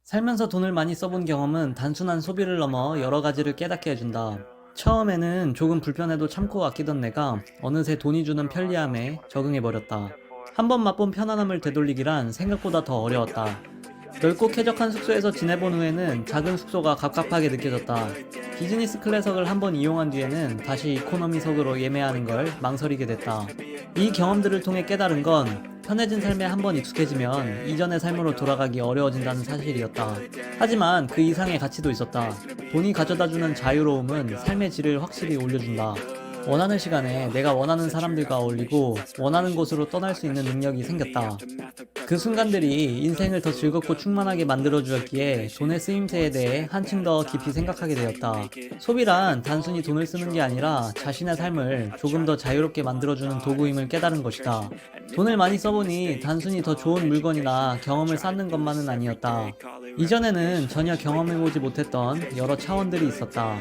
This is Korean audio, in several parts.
살면서 돈을 많이 써본 경험은 단순한 소비를 넘어 여러 가지를 깨닫게 해준다. 처음에는 조금 불편해도 참고 아끼던 내가 어느새 돈이 주는 편리함에 적응해버렸다. 한 번 맛본 편안함을 되돌리기란 생각보다 더 어려웠다. 넓고 쾌적한 숙소에서 지내본 후에는 작은 숙소가 갑갑하게 느껴졌다. 비즈니스 클래석을 한 번 이용한 뒤에는 다시 이코노미석으로 예매하는 걸 망설이게 됐다. 이 경험들을 통해 깨달은 건 편해진 삶에 한 번 익숙해지면 이전의 삶으로 돌아가기 어려워진다는 사실이었다. 하지만 그 이상의 가치도 있었다. 돈이 가져다주는 자유로움은 삶의 질을 확실히 올려준다. 원하는 시간에 내가 원하는 사람들과 어울리고 원하는 곳으로 떠날 수 있는 능력이 생겼다. 그 순간들이 인생을 더 즐겁고 충만하게 만들어주었기에 돈의 쓰임새에 대해 한층 더 깊이 생각하게 되었다. 소비란 단순히 돈을 쓰는 게 아니라 자신의 삶을 조금 더 자유롭게 만들어주는 도구임을 깨달은 것이다. 돈을 많이 써보니 단순히 더 좋은 물건이나 경험을 쌓는 것만은 아니었다. 이전에는 전혀 경험해보지 못했던 여러 차원들이 있었다.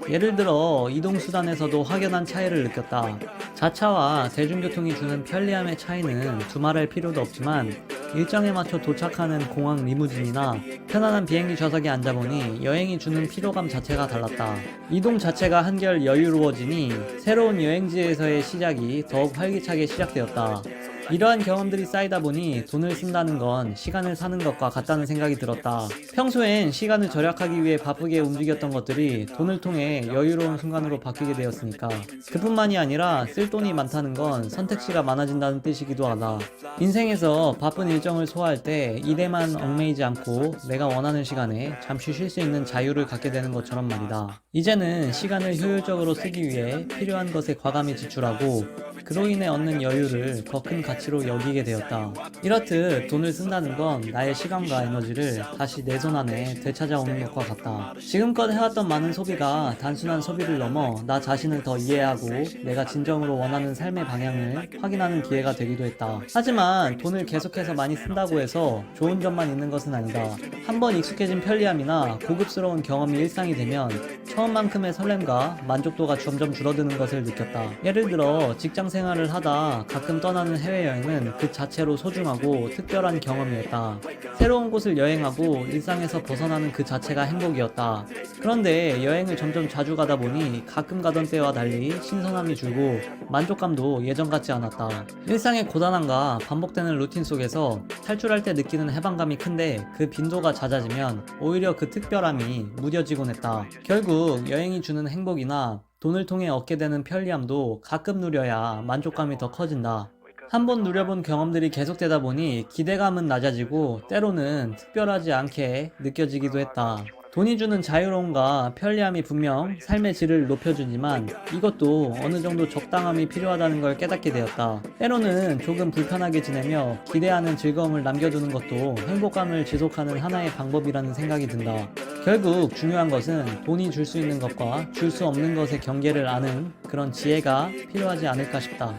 예를 들어 이동수단에서도 확연한 차이를 느꼈다. 자차와 대중교통이 주는 편리함의 차이는 두말할 필요도 없지만 일정에 맞춰 도착하는 공항 리무진이나 편안한 비행기 좌석에 앉아보니 여행이 주는 피로감 자체가 달랐다. 이동 자체가 한결 여유로워지니 새로운 여행지에서의 시작이 더욱 활기차게 시작되었다. 이러한 경험들이 쌓이다 보니 돈을 쓴다는 건 시간을 사는 것과 같다는 생각이 들었다. 평소엔 시간을 절약하기 위해 바쁘게 움직였던 것들이 돈을 통해 여유로운 순간으로 바뀌게 되었으니까. 그뿐만이 아니라 쓸 돈이 많다는 건 선택지가 많아진다는 뜻이기도 하다. 인생에서 바쁜 일정을 소화할 때 일에만 얽매이지 않고 내가 원하는 시간에 잠시 쉴 수 있는 자유를 갖게 되는 것처럼 말이다. 이제는 시간을 효율적으로 쓰기 위해 필요한 것에 과감히 지출하고 그로 인해 얻는 여유를 더 큰 가치로 여기게 되었다. 이렇듯 돈을 쓴다는 건 나의 시간과 에너지를 다시 내 손 안에 되찾아오는 것과 같다. 지금껏 해왔던 많은 소비가 단순한 소비를 넘어 나 자신을 더 이해하고 내가 진정으로 원하는 삶의 방향을 확인하는 기회가 되기도 했다. 하지만 돈을 계속해서 많이 쓴다고 해서 좋은 점만 있는 것은 아니다. 한번 익숙해진 편리함이나 고급스러운 경험이 일상이 되면 처음만큼의 설렘과 만족도가 점점 줄어드는 것을 느꼈다. 예를 들어 직장 생활을 하다 가끔 떠나는 해외여행은 그 자체로 소중하고 특별한 경험이었다. 새로운 곳을 여행하고 일상에서 벗어나는 그 자체가 행복이었다. 그런데 여행을 점점 자주 가다 보니 가끔 가던 때와 달리 신선함이 줄고 만족감도 예전 같지 않았다. 일상의 고단함과 반복되는 루틴 속에서 탈출할 때 느끼는 해방감이 큰데 그 빈도가 잦아지면 오히려 그 특별함이 무뎌지곤 했다. 결국 여행이 주는 행복이나 돈을 통해 얻게 되는 편리함도 가끔 누려야 만족감이 더 커진다. 한번 누려본 경험들이 계속되다 보니 기대감은 낮아지고 때로는 특별하지 않게 느껴지기도 했다. 돈이 주는 자유로움과 편리함이 분명 삶의 질을 높여주지만 이것도 어느 정도 적당함이 필요하다는 걸 깨닫게 되었다. 때로는 조금 불편하게 지내며 기대하는 즐거움을 남겨두는 것도 행복감을 지속하는 하나의 방법이라는 생각이 든다. 결국 중요한 것은 돈이 줄 수 있는 것과 줄 수 없는 것의 경계를 아는 그런 지혜가 필요하지 않을까 싶다.